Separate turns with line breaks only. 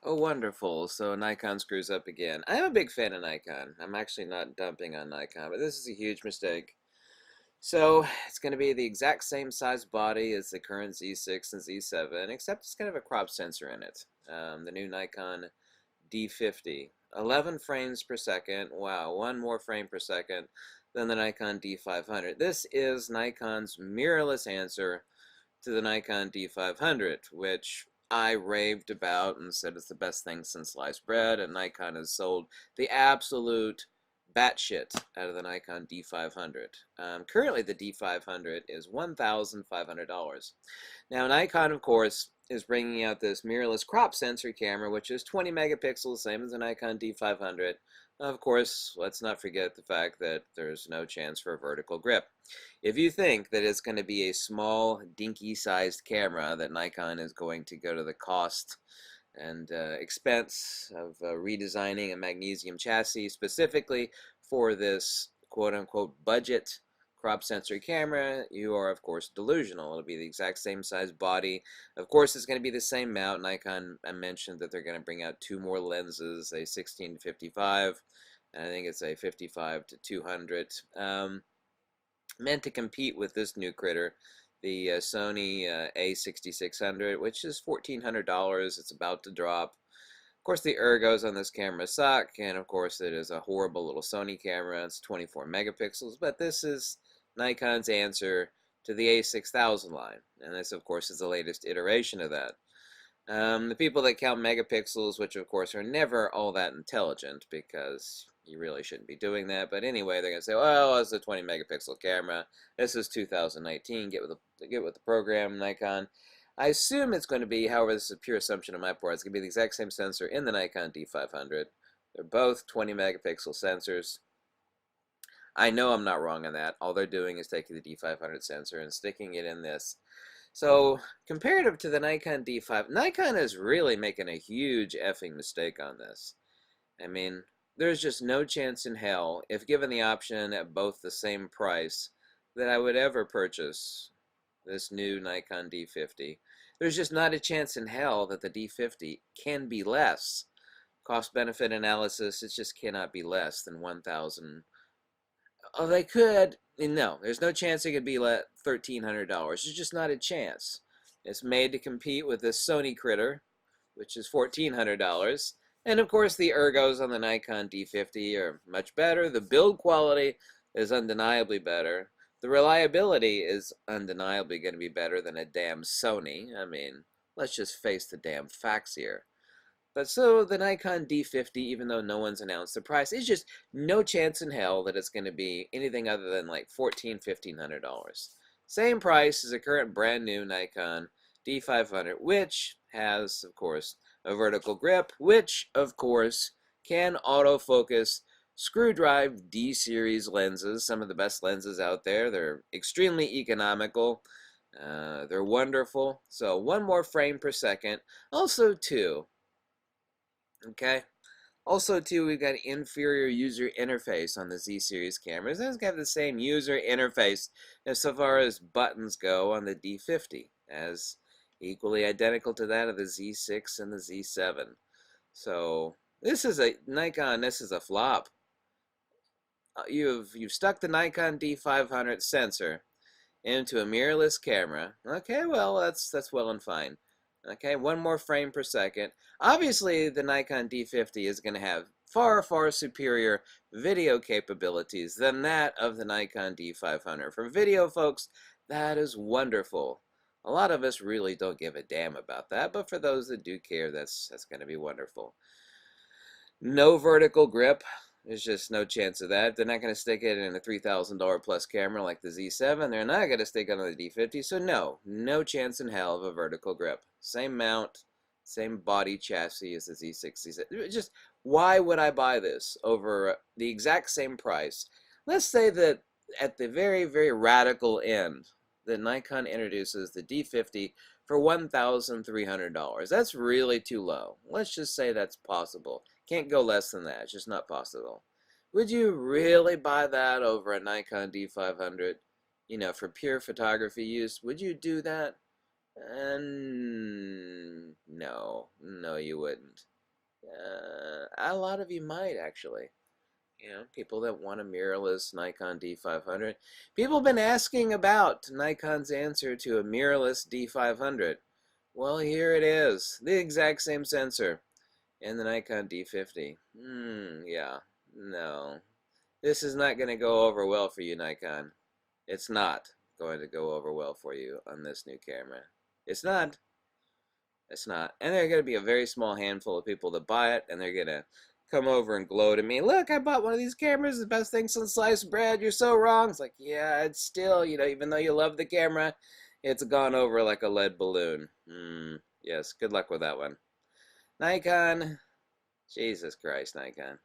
Oh, wonderful. So Nikon screws up again. I'm a big fan of Nikon. I'm actually not dumping on Nikon, but this is a huge mistake. So it's going to be the exact same size body as the current Z6 and Z7, except it's kind of a crop sensor in it. The new Nikon D50. 11 frames per second. Wow, one more frame per second than the Nikon D500. This is Nikon's mirrorless answer to the Nikon D500, which I raved about and said it's the best thing since sliced bread, and Nikon has sold the absolute batshit out of the Nikon D500. Currently, the D500 is $1,500. Now, Nikon, of course, is bringing out this mirrorless crop sensor camera, which is 20 megapixels, same as the Nikon D500. Of course, let's not forget the fact that there's no chance for a vertical grip. If you think that it's going to be a small, dinky-sized camera, that Nikon is going to go to the cost and expense of redesigning a magnesium chassis specifically for this quote-unquote budget crop sensor camera, you are of course delusional. It'll be the exact same size body. Of course, it's going to be the same mount. Nikon, I mentioned that they're going to bring out two more lenses, a 16 to 55, and I think it's a 55 to 200. Meant to compete with this new critter, the Sony A6600, which is $1,400. It's about to drop. Of course, the ergos on this camera suck, and of course, it is a horrible little Sony camera. It's 24 megapixels, but this is Nikon's answer to the A6000 line, and this, of course, is the latest iteration of that. The people that count megapixels, which of course are never all that intelligent because you really shouldn't be doing that, but anyway, they're gonna say, "Well, it's a 20 megapixel camera. This is 2019. Get with the program, Nikon." I assume it's going to be, however, this is a pure assumption on my part. It's going to be the exact same sensor in the Nikon D500. They're both 20 megapixel sensors. I know I'm not wrong on that. All they're doing is taking the D500 sensor and sticking it in this. So, comparative to the Nikon D5, Nikon is really making a huge effing mistake on this. I mean, there's just no chance in hell, if given the option at both the same price, that I would ever purchase this new Nikon D50. There's just not a chance in hell that the D50 can be less. Cost benefit analysis, it just cannot be less than 1,000. Oh, they could. No, there's no chance it could be $1,300. There's just not a chance. It's made to compete with this Sony critter, which is $1,400. And of course, the ergos on the Nikon D50 are much better. The build quality is undeniably better. The reliability is undeniably going to be better than a damn Sony. I mean, let's just face the damn facts here. But so the Nikon D50, even though no one's announced the price, is just no chance in hell that it's going to be anything other than like $1,500. Same price as a current brand new Nikon D500, which has, of course, a vertical grip, which, of course, can autofocus screw drive D series lenses, some of the best lenses out there. They're extremely economical. They're wonderful. So one more frame per second. Also, two. Okay. Also, too, we've got inferior user interface on the Z series cameras. It's got the same user interface as so far as buttons go on the D50, as equally identical to that of the Z6 and the Z7. So this is a Nikon. This is a flop. You've stuck the Nikon D500 sensor into a mirrorless camera. Okay, well that's well and fine. Okay, one more frame per second. Obviously, the Nikon D50 is going to have far, far superior video capabilities than that of the Nikon D500. For video, folks, that is wonderful. A lot of us really don't give a damn about that, but for those that do care, that's going to be wonderful. No vertical grip. There's just no chance of that. They're not going to stick it in a $3,000 plus camera like the Z7. They're not going to stick it on the D50. So no chance in hell of a vertical grip. Same mount, same body chassis as the Z6, Z7. Just why would I buy this over the exact same price? Let's say that at the very, very radical end, that Nikon introduces the D50 for $1,300. That's really too low. Let's just say that's possible. Can't go less than that. It's just not possible. Would you really buy that over a Nikon D500? You know, for pure photography use, would you do that? No, you wouldn't. A lot of you might actually. You know, people that want a mirrorless Nikon D500. People have been asking about Nikon's answer to a mirrorless D500. Well, here it is. The exact same sensor in the Nikon D50. Yeah. No. This is not going to go over well for you, Nikon. It's not going to go over well for you on this new camera. It's not. It's not. And there are going to be a very small handful of people that buy it, and they're going to come over and gloat at me. Look, I bought one of these cameras, the best thing since sliced bread. You're so wrong. It's like, yeah, it's still, you know, even though you love the camera, it's gone over like a lead balloon. Yes, good luck with that one. Nikon, Jesus Christ, Nikon.